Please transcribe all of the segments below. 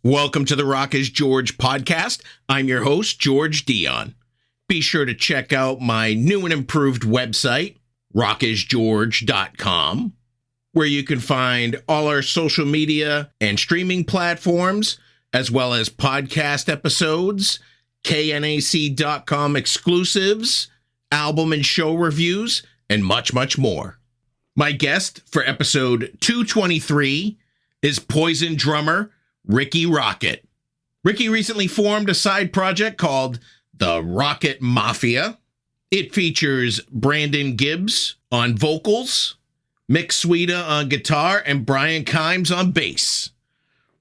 Welcome to the Rock is George podcast. I'm your host, George Dionne. Be sure to check out my new and improved website, rockisgeorge.com, where you can find all our social media and streaming platforms, as well as podcast episodes, knac.com exclusives, album and show reviews, and much, much more. My guest for episode 223 is Poison drummer RIKKI ROCKETT. RIKKI recently formed a side project called the ROCKETT MAFIA. It features Brandon Gibbs on vocals, Mick Sweda on guitar, and Bryan Kimes on bass.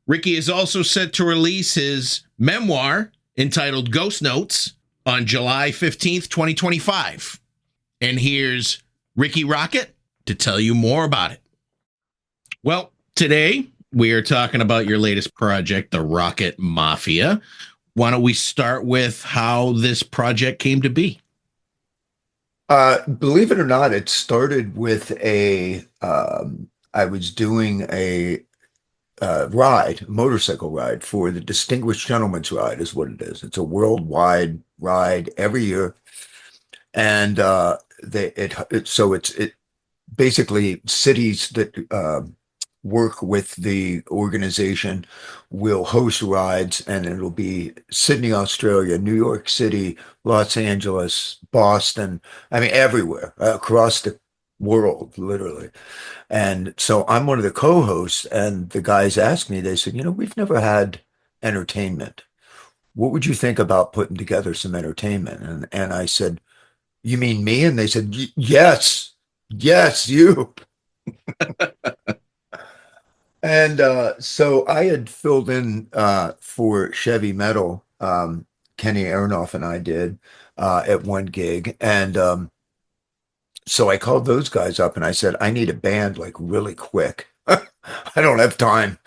RIKKI is also set to release his memoir entitled Ghost Notes on July 15th, 2025. And here's RIKKI ROCKETT to tell you more about it. Well, today we are talking about your latest project, the ROCKETT MAFIA. Why don't we start with how this project came to be? Believe it or not, it started with I was doing a motorcycle ride for the Distinguished Gentleman's Ride is what it is. It's a worldwide ride every year. And it's basically cities that work with the organization will host rides, and it'll be Sydney, Australia, New York City, Los Angeles, Boston, I mean, everywhere across the world, literally. And so I'm one of the co-hosts, and the guys asked me, they said, we've never had entertainment. What would you think about putting together some entertainment? And I said, you mean me? And they said, yes, you. And so I had filled in for Chevy Metal, Kenny Aronoff and I did at one gig. And so I called those guys up and I said, I need a band like really quick. I don't have time.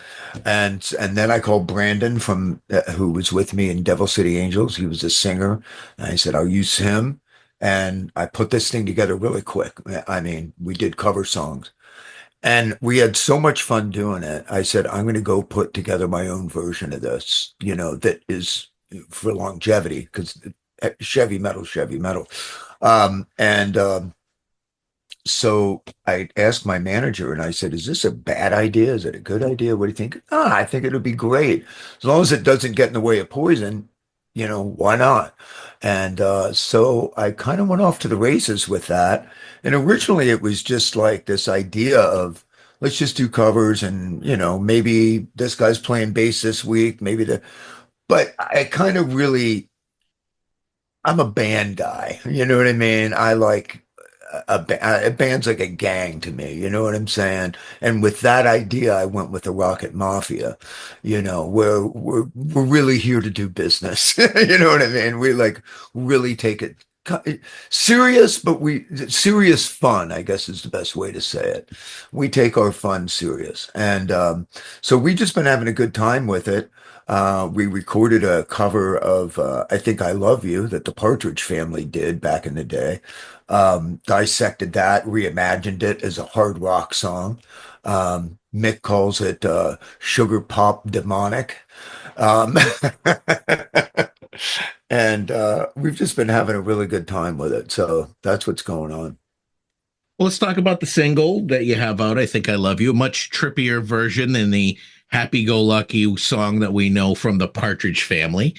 And then I called Brandon from who was with me in Devil City Angels. He was a singer. And I said, I'll use him. And I put this thing together really quick. I mean, we did cover songs. And we had so much fun doing it. I said, I'm going to go put together my own version of this, that is for longevity, because Chevy Metal. So I asked my manager and I said, is this a bad idea? Is it a good idea? What do you think? I think it'll be great. As long as it doesn't get in the way of Poison, why not? And so I kind of went off to the races with that. And originally it was just like this idea of let's just do covers and, maybe this guy's playing bass this week, but I kind of I'm a band guy. You know what I mean? I like a band's like a gang to me. You know what I'm saying? And with that idea, I went with the ROCKETT MAFIA, where we're really here to do business. You know what I mean? We like really take it serious, but serious fun, I guess is the best way to say it. We take our fun serious. And so we just been having a good time with it. We recorded a cover of I Think I Love You that the Partridge Family did back in the day. Dissected that, reimagined it as a hard rock song. Mick calls it sugar pop demonic. And we've just been having a really good time with it. So that's what's going on. Well, let's talk about the single that you have out, I Think I Love You, a much trippier version than the happy-go-lucky song that we know from the Partridge Family,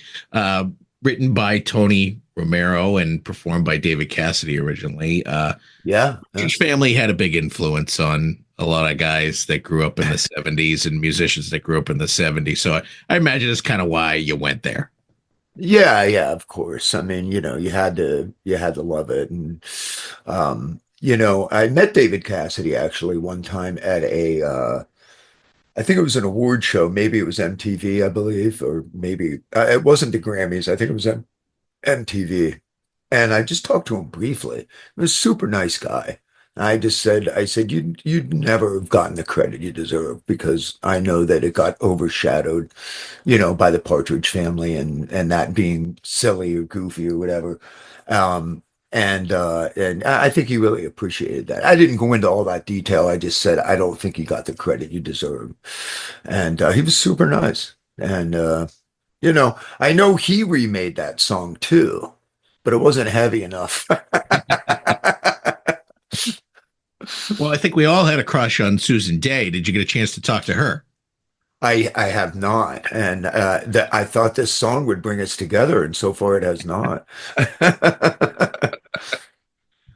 written by Tony Romero and performed by David Cassidy originally. Partridge Family had a big influence on a lot of guys that grew up in the 70s and musicians that grew up in the 70s. So I imagine that's kind of why you went there. Yeah, of course. I mean, you had to love it. And, I met David Cassidy actually one time at I think it was an award show. Maybe it was MTV, I believe, or maybe it wasn't the Grammys. I think it was MTV. And I just talked to him briefly. He was a super nice guy. I said, you'd never have gotten the credit you deserve, because I know that it got overshadowed, by the Partridge Family and that being silly or goofy or whatever. And I think he really appreciated that. I didn't go into all that detail. I just said, I don't think he got the credit you deserve. And he was super nice. And I know he remade that song too, but it wasn't heavy enough. Well, I think we all had a crush on Susan Day. Did you get a chance to talk to her? I have not, and that I thought this song would bring us together, and so far it has not.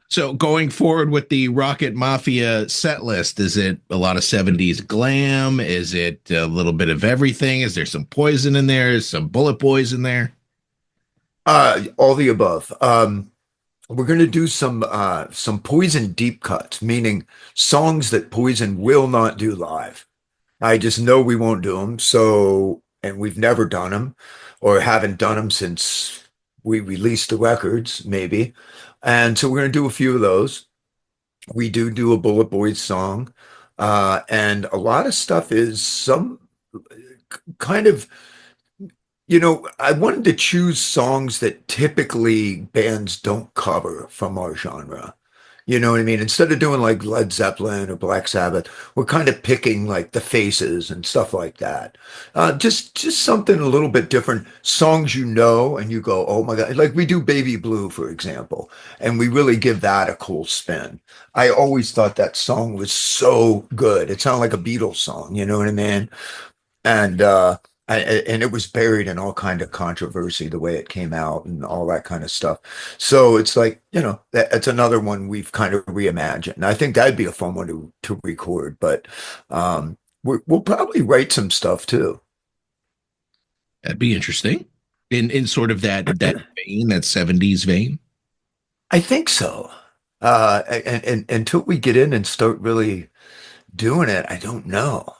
So going forward with the Rockett Mafia set list, is it a lot of 70s glam? Is it a little bit of everything? Is there some Poison in there? Is some Bullet Boys in there? All the above. We're going to do some Poison deep cuts, meaning songs that Poison will not do live. I just know we won't do them. So, and we've never done them or haven't done them since we released the records, maybe. And so we're going to do a few of those. We do a Bullet Boys song. And a lot of stuff is some kind of, I wanted to choose songs that typically bands don't cover from our genre. You know what I mean? Instead of doing like Led Zeppelin or Black Sabbath, we're kind of picking like the Faces and stuff like that. Just something a little bit different. Songs and you go, oh my God. Like we do Baby Blue, for example, and we really give that a cool spin. I always thought that song was so good. It sounded like a Beatles song, you know what I mean? And and it was buried in all kind of controversy the way it came out and all that kind of stuff. So it's like, that's another one we've kind of reimagined. I think that'd be a fun one to record, but we'll probably write some stuff too. That'd be interesting. In sort of that vein, that 70s vein. I think so. And until we get in and start really doing it, I don't know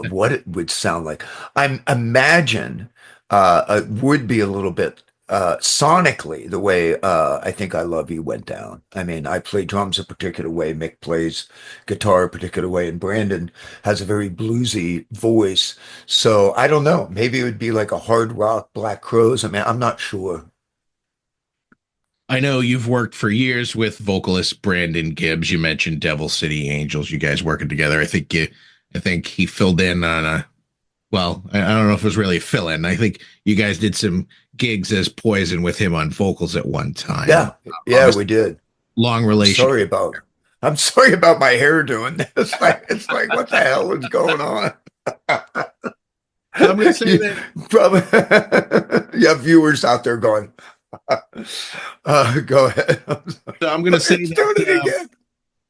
what it would sound like. I imagine it would be a little bit sonically the way I Think I Love You went down. I mean, I play drums a particular way, Mick plays guitar a particular way, and Brandon has a very bluesy voice. So I don't know. Maybe it would be like a hard rock Black Crowes. I mean, I'm not sure. I know you've worked for years with vocalist Brandon Gibbs. You mentioned Devil City Angels. You guys working together. I think he filled in on I don't know if it was really a fill-in. I think you guys did some gigs as Poison with him on vocals at one time. Yeah, yeah, we did. Long relation. I'm sorry about my hair doing this. It's like what the hell is going on? I'm going to say that probably you have viewers out there going, go ahead. So I'm going to say that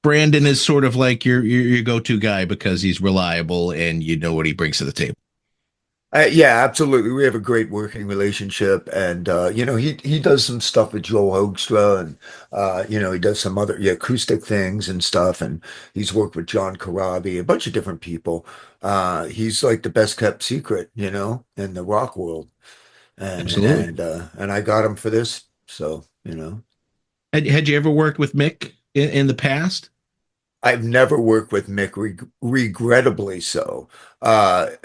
Brandon is sort of like your go-to guy because he's reliable and you know what he brings to the table. Yeah, absolutely. We have a great working relationship, and he does some stuff with Joe Hoekstra, and he does some other acoustic things and stuff, and he's worked with John Corabi, a bunch of different people. He's like the best kept secret, in the rock world, and Absolutely. and I got him for this, so Had you ever worked with Mick in the past? I've never worked with Mick, regrettably so,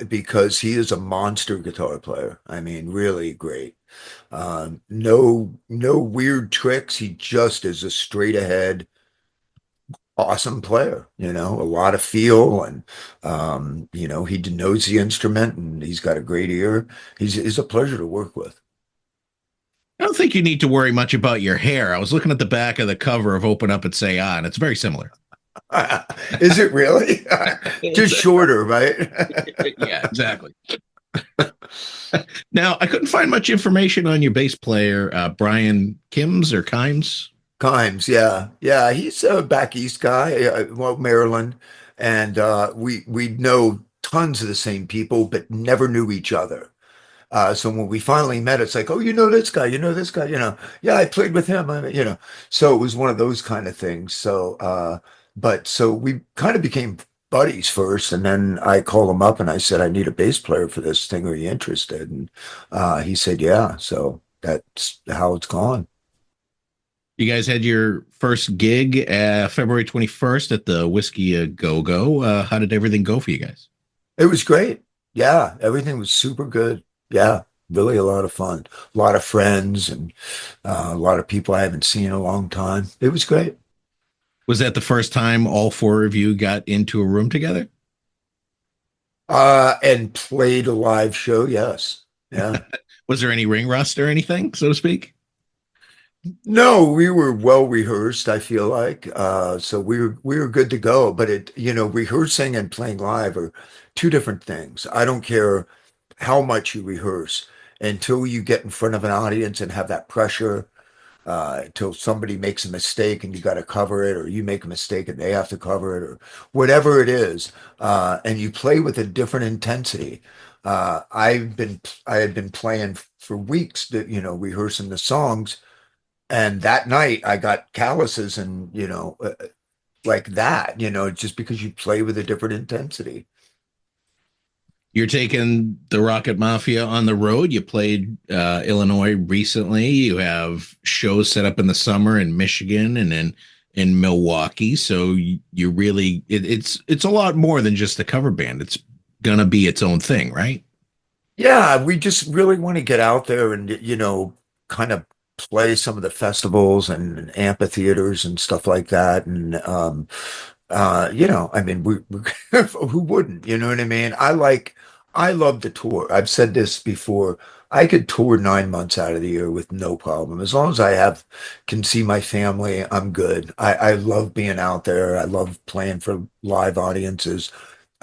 because he is a monster guitar player. I mean, really great. No weird tricks. He just is a straight ahead, awesome player. A lot of feel, and he knows the instrument, and he's got a great ear. He's a pleasure to work with. I don't think you need to worry much about your hair. I was looking at the back of the cover of Open Up and Say Ah, and it's very similar. Is it really? Just shorter, right? Yeah, exactly. Now, I couldn't find much information on your bass player, Bryan Kimes or Kimes. Kimes, yeah. He's a back east guy, well, Maryland, and we know tons of the same people, but never knew each other. So when we finally met, it's like, oh, you know this guy, yeah, I played with him, So it was one of those kind of things. So, but so we kind of became buddies first, and then I called him up and I said, I need a bass player for this thing. Are you interested? And he said, yeah. So that's how it's gone. You guys had your first gig February 21st at the Whisky A Go-Go. How did everything go for you guys? It was great. Yeah, everything was super good. Yeah, really a lot of fun. A lot of friends and a lot of people I haven't seen in a long time. It was great. Was that the first time all four of you got into a room together? And played a live show. Yes. Yeah. Was there any ring rust or anything, so to speak? No, we were well rehearsed, I feel like. So we were good to go. But rehearsing and playing live are two different things. I don't care how much you rehearse until you get in front of an audience and have that pressure, until somebody makes a mistake and you got to cover it, or you make a mistake and they have to cover it, or whatever it is, and you play with a different intensity. I had been playing for weeks, that rehearsing the songs, and that night I got calluses and like that, just because you play with a different intensity. You're taking the Rocket Mafia on the road. You played Illinois recently. You have shows set up in the summer in Michigan and in Milwaukee. So you really it's a lot more than just a cover band. It's gonna be its own thing, right? Yeah, we just really want to get out there and kind of play some of the festivals and amphitheaters and stuff like that. And I mean, who wouldn't? You know what I mean? I love to tour. I've said this before. I could tour 9 months out of the year with no problem. As long as can see my family, I'm good. I love being out there. I love playing for live audiences.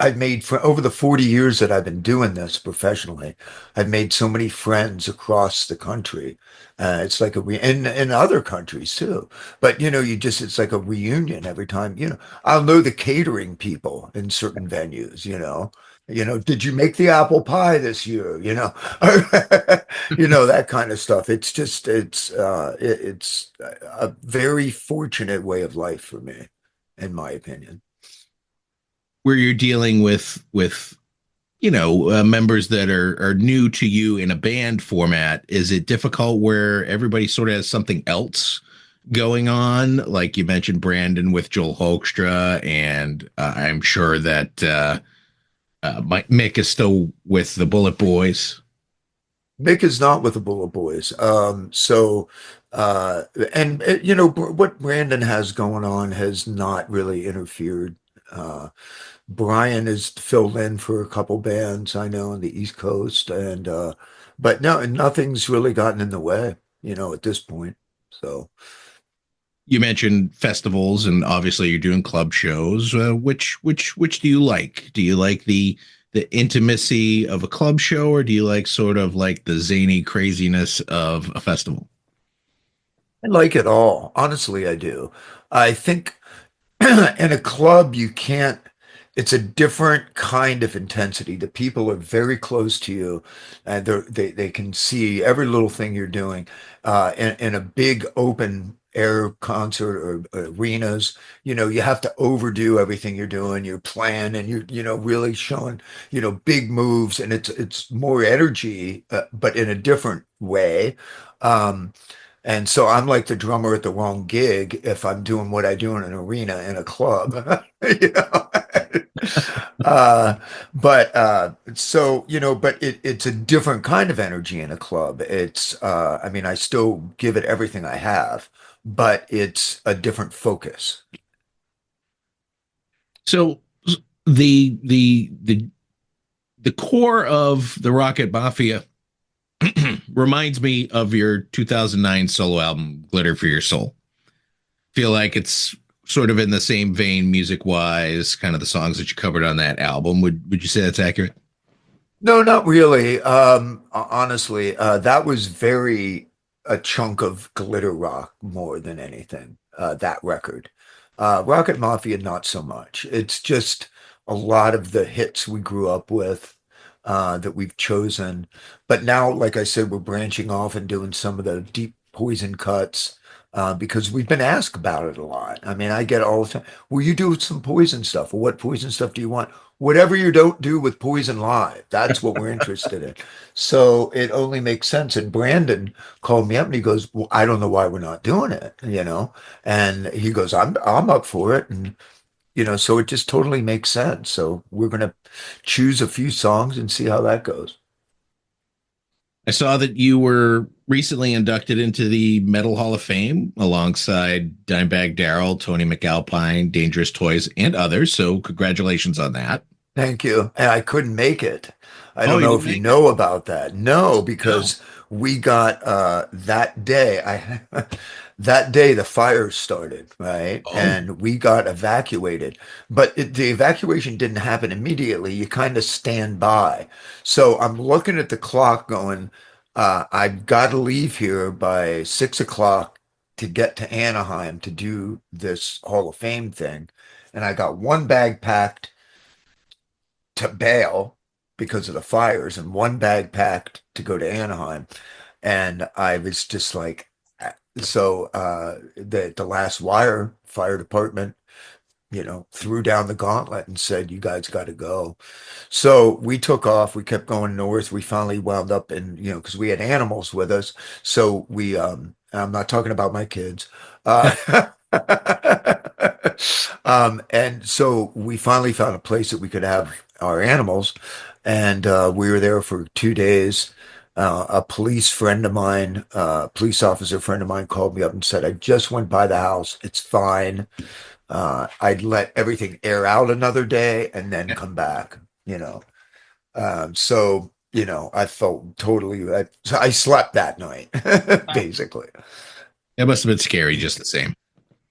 I've made for over the 40 years that I've been doing this professionally. I've made so many friends across the country. It's like in other countries too. But it's like a reunion every time. I'll know the catering people in certain venues. Did you make the apple pie this year? That kind of stuff. It's a very fortunate way of life for me, in my opinion. Where you're dealing with members that are new to you in a band format, is it difficult where everybody sort of has something else going on? Like you mentioned Brandon with Joel Hoekstra, and I'm sure that Mick is still with the Bullet Boys. Mick is not with the Bullet Boys. What Brandon has going on has not really interfered. Bryan has filled in for a couple bands I know on the East Coast, and but no, nothing's really gotten in the way, at this point. So You mentioned festivals, and obviously you're doing club shows. Which do you like? Do you like the intimacy of a club show, or do you like sort of like the zany craziness of a festival? I like it all. Honestly, I do. I think in a club you can't, it's a different kind of intensity. The people are very close to you, and they can see every little thing you're doing. In a big open air concert or arenas, you have to overdo everything you're doing. You're playing and you're really showing big moves, and it's more energy, but in a different way. Um, and so I'm like the drummer at the wrong gig if I'm doing what I do in an arena in a club. you know. uh, but it's a different kind of energy in a club. I mean, I still give it everything I have, but it's a different focus. So the the core of the Rocket Mafia reminds me of your 2009 solo album, Glitter for Your Soul. Feel like it's sort of in the same vein, music wise, kind of the songs that you covered on that album. Would you say that's accurate? No, not really. Honestly, that was very a chunk of glitter rock more than anything. That record, Rocket Mafia, not so much. It's just a lot of the hits we grew up with, that we've chosen. But now, like I said, we're branching off and doing some of the deep Poison cuts, because we've been asked about it a lot. I mean, I get all the time, will you do some Poison stuff? Or what Poison stuff do you want? Whatever you don't do with Poison live, that's what we're interested in. So it only makes sense. And Brandon called me up and he goes, well, I don't know why we're not doing it. And he goes, I'm up for it. And so it just totally makes sense. So we're gonna choose a few songs and see how that goes. I saw that you were recently inducted into the Metal Hall of Fame alongside Dimebag Darrell, Tony McAlpine, Dangerous Toys, and others. So congratulations on that. Thank you. And I couldn't make it. I Oh, don't you know didn't if you make it? know about that. No, No. because we got that day, I that day the fires started, right? Oh, And we got evacuated. But the evacuation didn't happen immediately. You kind of stand by. So I'm looking at the clock going, I've got to leave here by 6 o'clock to get to Anaheim to do this Hall of Fame thing. And I got one bag packed to bail because of the fires and one bag packed to go to Anaheim. And I was just like, the last wire fire department, threw down the gauntlet and said, you guys got to go. So we took off, we kept going north. We finally wound up in, because we had animals with us. So I'm not talking about my kids. Uh, and so we finally found a place that we could have our animals, and we were there for 2 days. A police officer friend of mine called me up and said, I just went by the house. It's fine. I'd let everything air out another day and then yeah. come back. I felt totally, I slept that night, basically. That must have been scary just the same.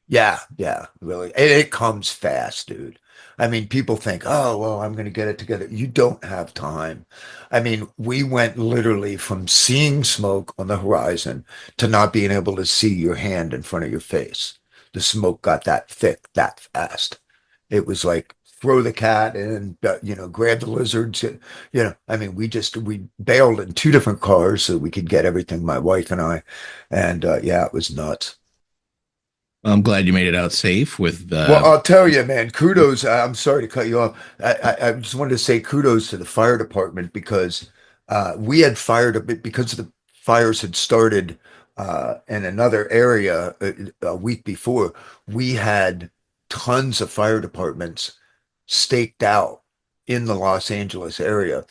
Yeah, yeah, really. It comes fast, dude. I mean, people think, oh, well, I'm going to get it together. You don't have time. I mean, we went literally from seeing smoke on the horizon to not being able to see your hand in front of your face. The smoke got that thick that fast. It was like throw the cat in, grab the lizards. I mean, we bailed in two different cars so we could get everything, my wife and I. And yeah, it was nuts. I'm glad you made it out safe with Well, I'll tell you, man, kudos. I'm sorry to cut you off. I just wanted to say kudos to the fire department because we had fired a bit because the fires had started in another area a week before. We had tons of fire departments staked out in the Los Angeles area.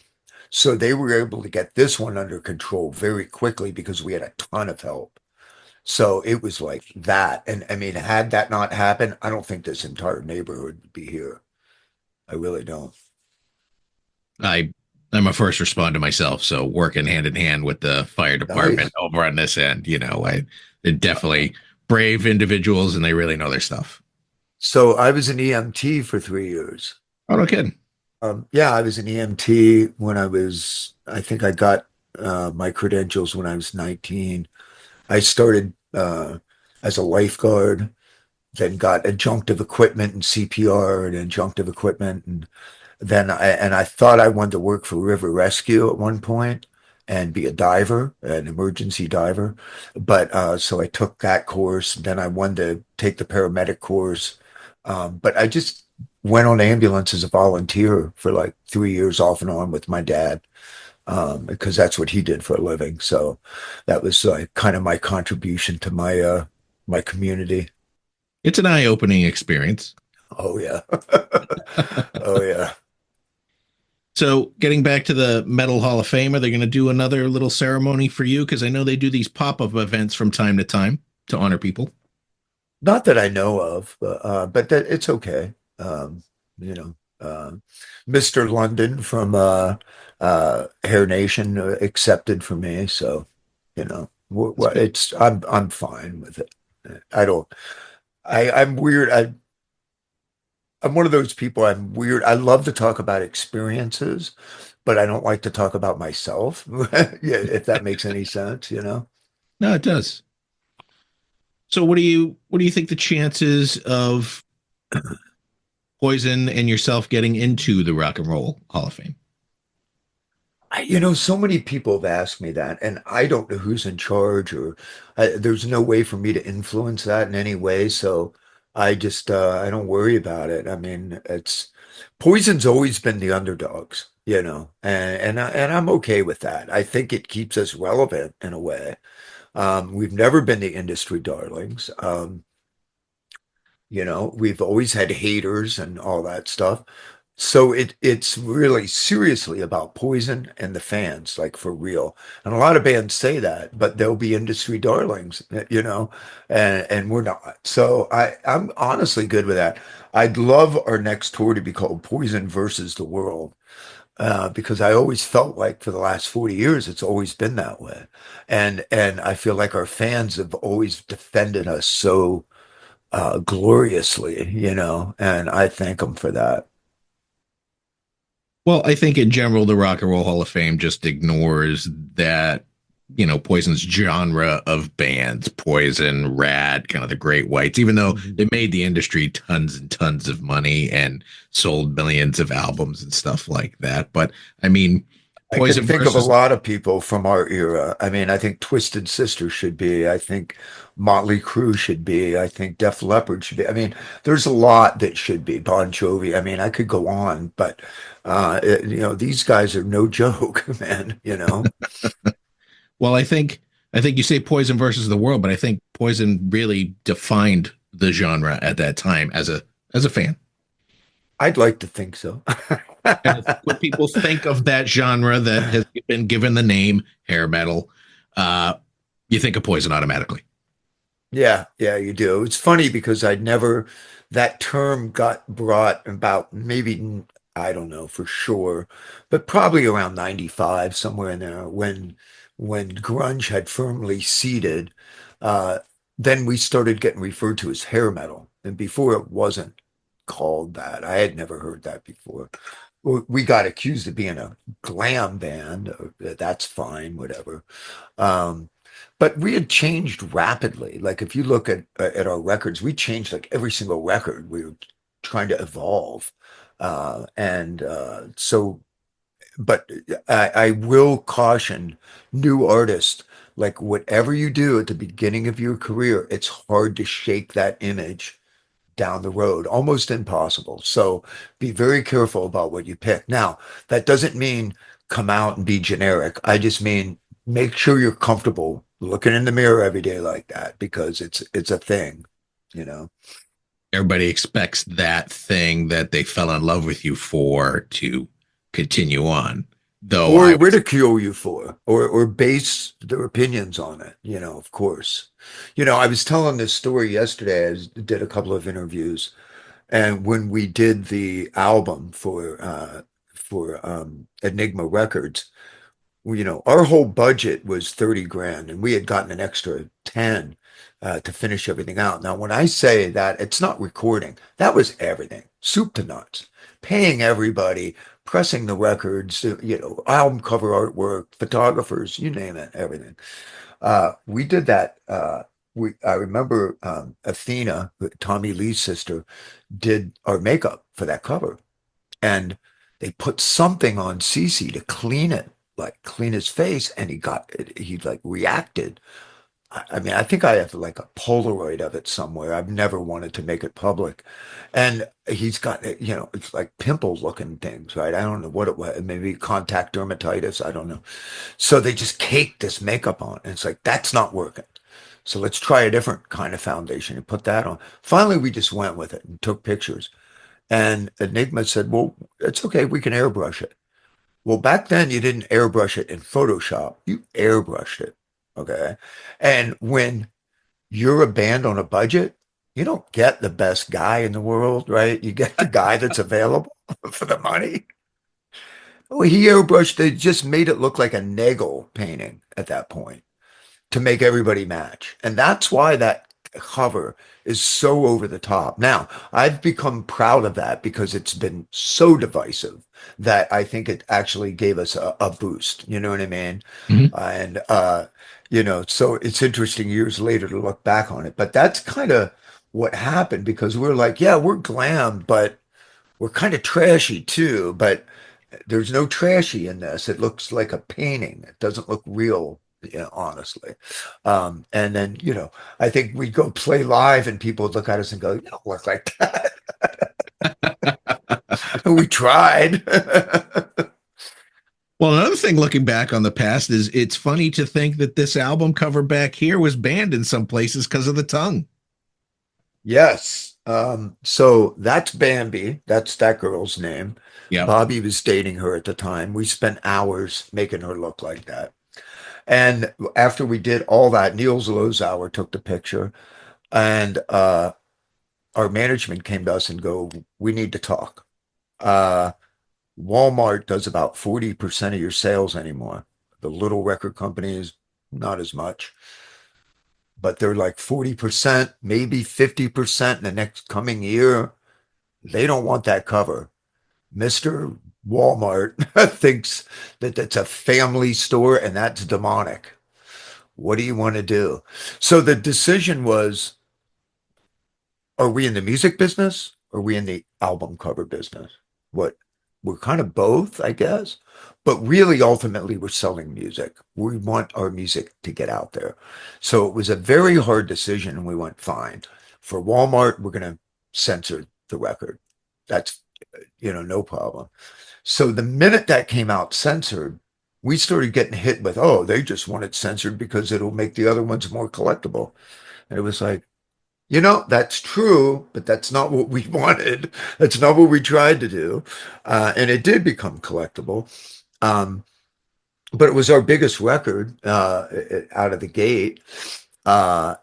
So they were able to get this one under control very quickly because we had a ton of help. So it was like that. And I mean, had that not happened, I don't think this entire neighborhood would be here. I really don't. I I'm a first responder myself, so working hand in hand with the fire department Nice. over on this end, they're definitely brave individuals and they really know their stuff. So I was an EMT for 3 years. Oh, no kidding. Yeah, I was an EMT I think I got my credentials when I was 19. I started as a lifeguard, then got adjunctive equipment and CPR and adjunctive equipment. And I thought I wanted to work for River Rescue at one point and be a diver, an emergency diver. But so I took that course. Then I wanted to take the paramedic course. But I just went on ambulance as a volunteer for like 3 years off and on with my dad, because that's what he did for a living. So that was kind of my contribution to my community. It's an eye-opening experience. Oh yeah. Oh yeah. So, getting back to the Metal Hall of Fame, are they going to do another little ceremony for you? Because I know they do these pop-up events from time to honor people. Not that I know of, but that it's okay. You know, Mr. London from Hair Nation accepted for me, so That's good. I'm fine with it. I don't. I'm weird. I'm one of those people. I'm weird. I love to talk about experiences, but I don't like to talk about myself. Yeah, if that makes any sense. No, it does. So, what do you think the chances of Poison and yourself getting into the Rock and Roll Hall of Fame? So many people have asked me that, and I don't know who's in charge, or there's no way for me to influence that in any way. So I don't worry about it. I mean, it's Poison's always been the underdogs, and I'm okay with that. I think it keeps us relevant in a way. We've never been the industry darlings. We've always had haters and all that stuff. So it's really seriously about Poison and the fans, like for real. And a lot of bands say that, but they'll be industry darlings, and we're not. So I'm honestly good with that. I'd love our next tour to be called Poison versus the World, because I always felt like for the last 40 years it's always been that way. And I feel like our fans have always defended us so gloriously, and I thank them for that. Well, I think in general, the Rock and Roll Hall of Fame just ignores that, Poison's genre of bands, Poison, Rad, kind of the Great Whites, even though Mhm. they made the industry tons and tons of money and sold millions of albums and stuff like that. But I mean, I can Poison think of a versus, lot of people from our era. I mean, I think Twisted Sister should be. I think Motley Crue should be. I think Def Leppard should be. I mean, there's a lot that should be. Bon Jovi. I mean, I could go on, but these guys are no joke, man. well, I think you say Poison versus the world, but I think Poison really defined the genre at that time as a fan. I'd like to think so. And I think when people think of that genre that has been given the name hair metal, uh, you think of Poison automatically. Yeah, yeah, you do. It's funny because that term got brought about maybe, I don't know for sure, but probably around 95, somewhere in there, when grunge had firmly seeded, uh, then we started getting referred to as hair metal. And before it wasn't called that. I had never heard that before. We got accused of being a glam band. That's fine, whatever. Um, but we had changed rapidly. Like if you look at our records, we changed like every single record. We were trying to evolve, and so. But I will caution new artists, like whatever you do at the beginning of your career, it's hard to shake that image down the road, almost impossible. So be very careful about what you pick. Now, that doesn't mean come out and be generic. I just mean make sure you're comfortable looking in the mirror every day like that because it's a thing, you know. Everybody expects that thing that they fell in love with you for to continue on. Though Or I would, ridicule you for, or base their opinions on it, of course. I was telling this story yesterday. Did a couple of interviews. And when we did the album for Enigma Records, our whole budget was 30 grand and we had gotten an extra 10 to finish everything out. Now, when I say that, it's not recording. That was everything, soup to nuts, paying everybody, pressing the records, album cover artwork, photographers, you name it, everything. We did that. I remember Athena, Tommy Lee's sister, did our makeup for that cover, and they put something on Cece to clean it, like clean his face, and he like reacted. I mean, I think I have like a Polaroid of it somewhere. I've never wanted to make it public, and he's got it's like pimple looking things, right? I don't know what it was, maybe contact dermatitis. I don't know. So they just caked this makeup on, and it's like that's not working. So let's try a different kind of foundation and put that on. Finally, we just went with it and took pictures. And Enigma said, well, it's okay. We can airbrush it. Well, back then you didn't airbrush it in Photoshop. You airbrushed it. Okay. And when you're a band on a budget, you don't get the best guy in the world, right? You get the guy that's available for the money. Well, he airbrushed it, just made it look like a Nagel painting at that point to make everybody match. And that's why that cover is so over the top. Now, I've become proud of that because it's been so divisive that I think it actually gave us a boost. You know what I mean? Mhm. And, so it's interesting years later to look back on it. But that's kind of what happened because we're like, yeah, we're glam, but we're kind of trashy too. But there's no trashy in this. It looks like a painting. It doesn't look real, honestly. And then, I think we'd go play live and people would look at us and go, you don't look like that. We tried. well, another thing looking back on the past is it's funny to think that this album cover back here was banned in some places because of the tongue. Yes. So that's Bambi. That's that girl's name. Yeah. Bobby was dating her at the time. We spent hours making her look like that. And after we did all that, Niels Lozauer took the picture, and our management came to us and go, "We need to talk. Uh, Walmart does about 40% of your sales anymore. The little record companies, not as much, but they're like 40%, maybe 50% in the next coming year. They don't want that cover. Mr. Walmart thinks that that's a family store and that's demonic. What do you want to do?" So the decision was, are we in the music business? Or are we in the album cover business? What we're kind of both, I guess. But really, ultimately, we're selling music. We want our music to get out there. So it was a very hard decision, and we went, fine. For Walmart, we're going to censor the record. That's, no problem. So the minute that came out censored, we started getting hit with, oh, they just want it censored because it'll make the other ones more collectible. And it was like, that's true, but that's not what we wanted. That's not what we tried to do. And it did become collectible. Um, but it was our biggest record out of the gate. And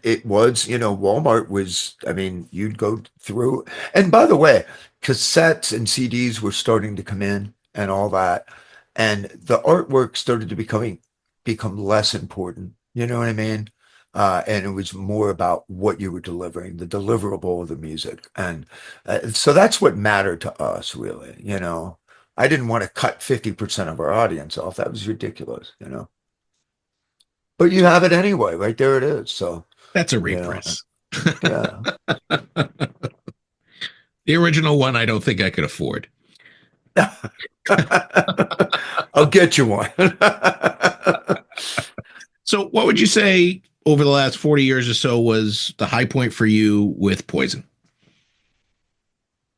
it was, Walmart was, I mean, you'd go through. And by the way, cassettes and CDs were starting to come in and all that. And the artwork started to become less important. You know what I mean? And it was more about what you were delivering, the deliverable of the music. And so that's what mattered to us, really. I didn't want to cut 50% of our audience off. That was ridiculous. But you have it anyway, right there it is. So That's a repress. Yeah. The original one, I don't think I could afford. I'll get you one. So what would you say over the last 40 years or so was the high point for you with Poison?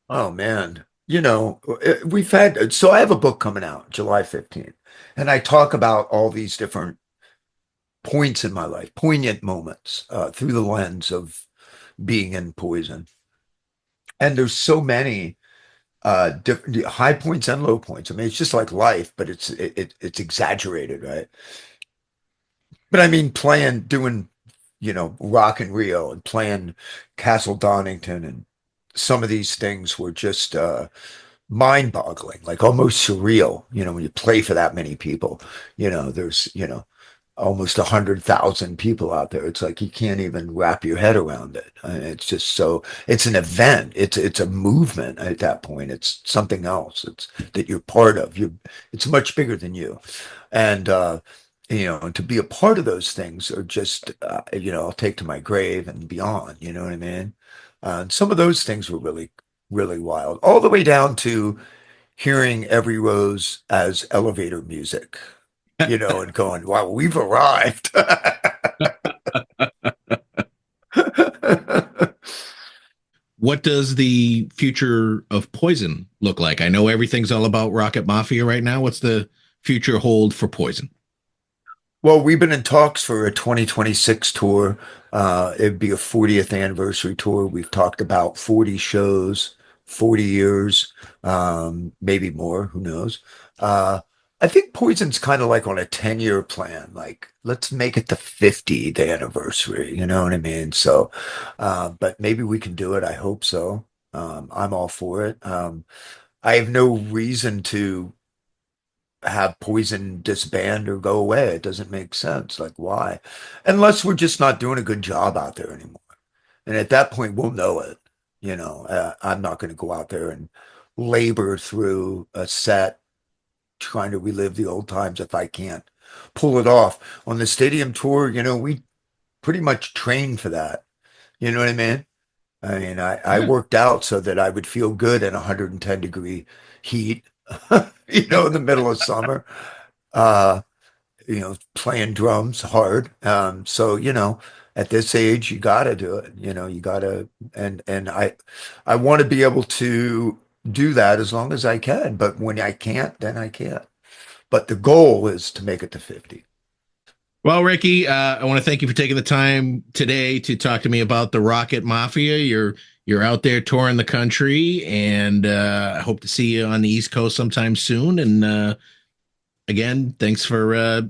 Oh man. We've had, so I have a book coming out July 15th, and I talk about all these different points in my life, poignant moments through the lens of being in Poison. And there's so many different high points and low points. I mean, it's just like life, but it's exaggerated, right? But I mean, doing, Rock in Rio and playing Castle Donington, and some of these things were just mind-boggling, like almost surreal. When you play for that many people, there's, almost 100,000 people out there. It's like you can't even wrap your head around it. It's just it's an event. It's a movement at that point. It's something else. It's that you're part of. It's much bigger than you. And to be a part of those things are just, I'll take to my grave and beyond. You know what I mean? And some of those things were really, really wild, all the way down to hearing Every Rose as elevator music. And going, wow, we've arrived. What does the future of Poison look like? I know everything's all about ROCKETT Mafia right now. What's the future hold for Poison? Well, we've been in talks for a 2026 tour. It'd be a 40th anniversary tour. We've talked about 40 shows, 40 years, maybe more, who knows? I think Poison's kind of like on a 10-year plan. Like, let's make it the 50th anniversary. You know what I mean? So, but maybe we can do it. I hope so. I'm all for it. I have no reason to have Poison disband or go away. It doesn't make sense. Like, why? Unless we're just not doing a good job out there anymore. And at that point, we'll know it. I'm not going to go out there and labor through a set trying to relive the old times if I can't pull it off. On the stadium tour, we pretty much trained for that. You know what I mean? I worked out so that I would feel good in 110-degree heat, in the middle of summer, playing drums hard. So, at this age, you got to do it. You got to, and I want to be able to do that as long as I can. But when I can't, then I can't. But the goal is to make it to 50. Well, Rikki, I want to thank you for taking the time today to talk to me about the ROCKETT Mafia, your you're out there touring the country, and I hope to see you on the East Coast sometime soon. And again, thanks for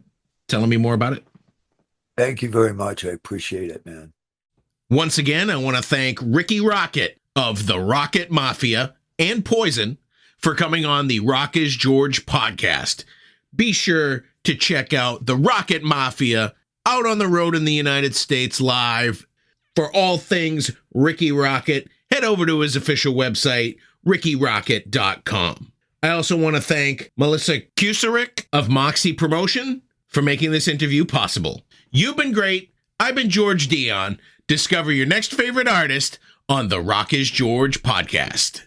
telling me more about it. Thank you very much. I appreciate it, man. Once again, I want to thank Rikki Rockett of the ROCKETT Mafia and Poison for coming on the Rock is George podcast. Be sure to check out the ROCKETT Mafia out on the road in the United States live. For all things Rikki Rockett, head over to his official website, rickyrockett.com. I also want to thank Melissa Kusarek of Moxie Promotion for making this interview possible. You've been great. I've been George Dionne. Discover your next favorite artist on the Rock is George podcast.